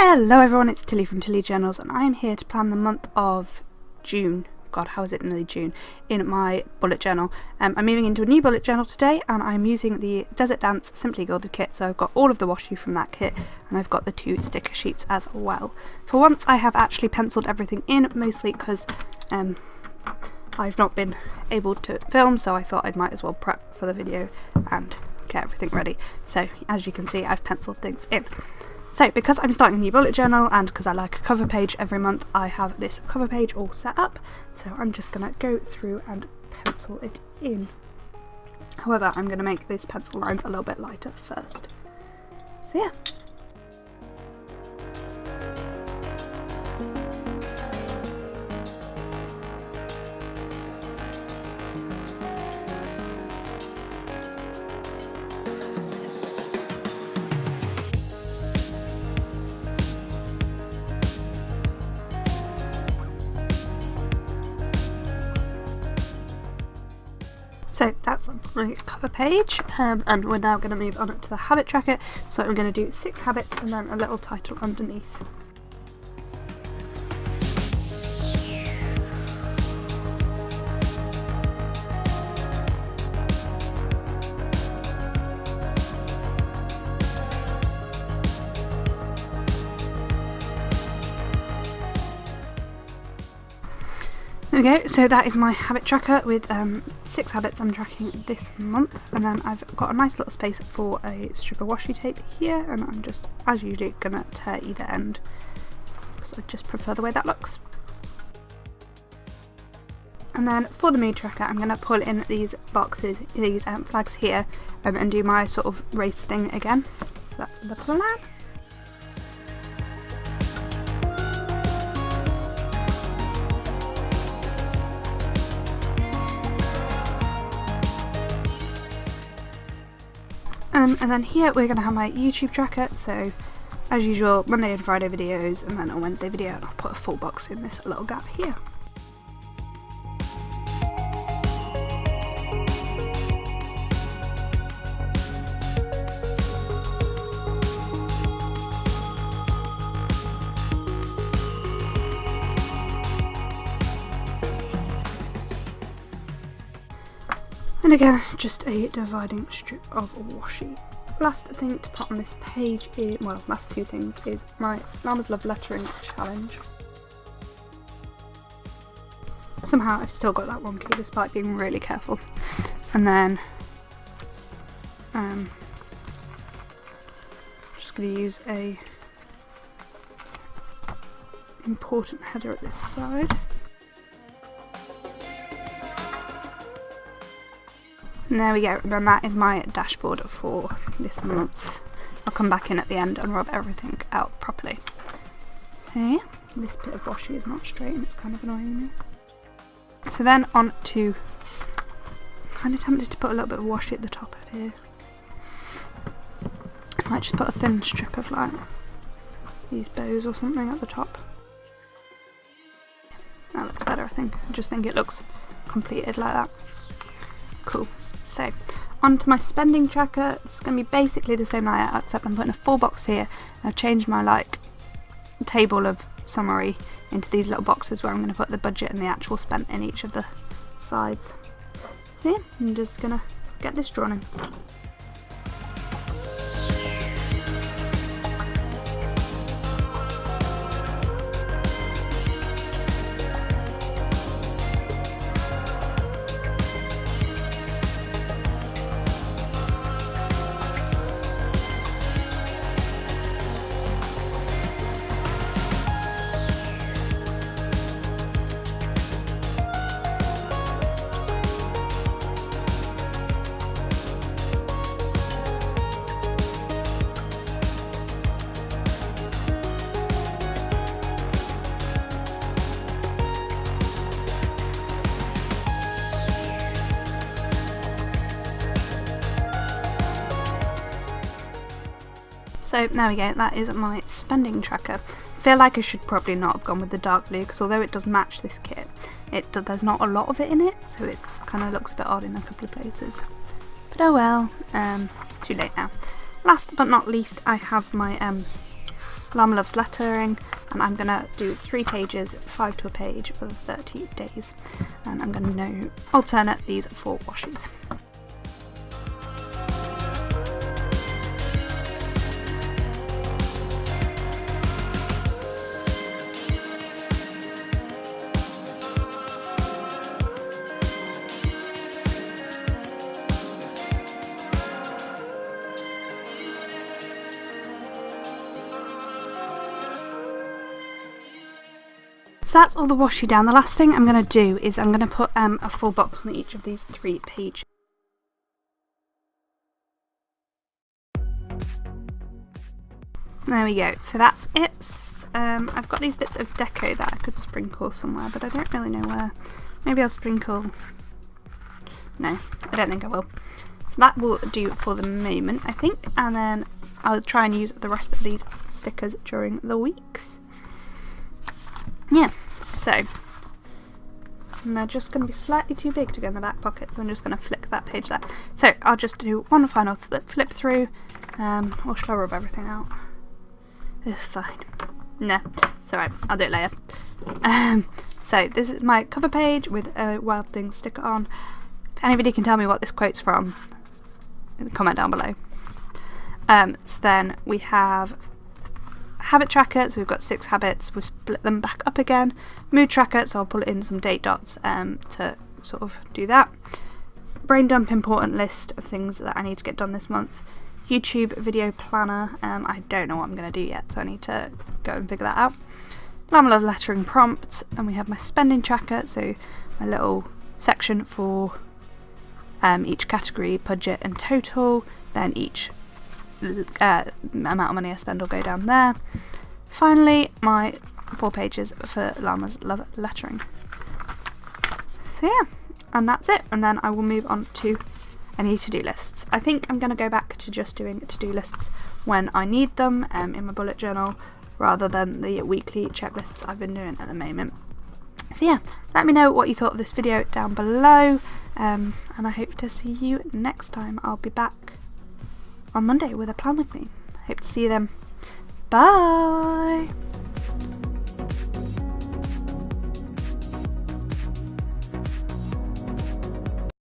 Hello everyone, it's Tilly from Tilly Journals and I'm here to plan the month of June. God, how is it nearly June? In my bullet journal. I'm moving into a new bullet journal today and I'm using the Desert Dance Simply Gilded kit, so I've got all of the washi from that kit and I've got the 2 sticker sheets as well. For once I have actually penciled everything in, mostly because I've not been able to film, so I thought I might as well prep for the video and get everything ready. So as you can see, I've penciled things in. So because I'm starting a new bullet journal and because I like a cover page every month, I have this cover page all set up. So I'm just going to go through and pencil it in. However, I'm going to make these pencil lines a little bit lighter first. So yeah. So that's my cover page, and we're now going to move on to the habit tracker. So I'm going to do 6 habits and then a little title underneath. There we go, so that is my habit tracker with 6 habits I'm tracking this month, and then I've got a nice little space for a strip of washi tape here, and I'm just, as usual, going to tear either end because I just prefer the way that looks. And then for the mood tracker, I'm going to pull in these boxes, these flags here, and do my sort of race thing again. So that's the plan. And then here we're going to have my YouTube tracker, so as usual Monday and Friday videos, and then a Wednesday video, and I'll put a full box in this little gap here. And again, just a dividing strip of washi. Last thing to put on this page is, well, last 2 things, is my Llama's Love Lettering Challenge. Somehow I've still got that wonky despite being really careful. And then just going to use a important header at this side. And there we go, and then that is my dashboard for this month. I'll come back in at the end and rub everything out properly. Okay, this bit of washi is not straight and it's kind of annoying me. So then on to, I'm kind of tempted to put a little bit of washi at the top of here. I might just put a thin strip of like these bows or something at the top. That looks better, I think. I just think it looks completed like that. Cool. So, onto my spending tracker. It's going to be basically the same layout, except I'm putting a full box here. I've changed my table of summary into these little boxes where I'm going to put the budget and the actual spent in each of the sides. So yeah, I'm just going to get this drawn in. So there we go, that is my spending tracker. I feel like I should probably not have gone with the dark blue, because although it does match this kit, there's not a lot of it in it, so it kind of looks a bit odd in a couple of places. But oh well, too late now. Last but not least, I have my Llama loves lettering, and I'm going to do 3 pages, 5 to a page for the 30 days. And I'm going to alternate these 4 washes. So that's all the washi down. The last thing I'm going to do is I'm going to put a full box on each of these 3 pages. There we go, so that's it. I've got these bits of deco that I could sprinkle somewhere, but I don't really know where. Maybe I'll sprinkle... No, I don't think I will. So that will do for the moment, I think, and then I'll try and use the rest of these stickers during the weeks. Yeah, so, and they're just going to be slightly too big to go in the back pocket, so I'm just going to flick that page there. So I'll just do one final flip through, or shall I rub everything out? Fine. Nah, it's alright, I'll do it later. So this is my cover page with a Wild Thing sticker on. If anybody can tell me what this quote's from, comment down below. So then we have habit tracker, so we've got 6 habits, we've split them back up again. Mood tracker, so I'll pull in some date dots to sort of do that. Brain dump important list of things that I need to get done this month. YouTube video planner, I don't know what I'm going to do yet, so I need to go and figure that out. Llama love lettering prompt, and we have my spending tracker, so my little section for each category, budget and total, then each amount of money I spend will go down there. Finally, my 4 pages for Llama's love lettering. So yeah, and that's it, and then I will move on to any to-do lists. I think I'm going to go back to just doing to-do lists when I need them in my bullet journal, rather than the weekly checklists I've been doing at the moment. So yeah, let me know what you thought of this video down below, and I hope to see you next time. I'll be back on Monday with a plan with me. Hope to see you then. Bye!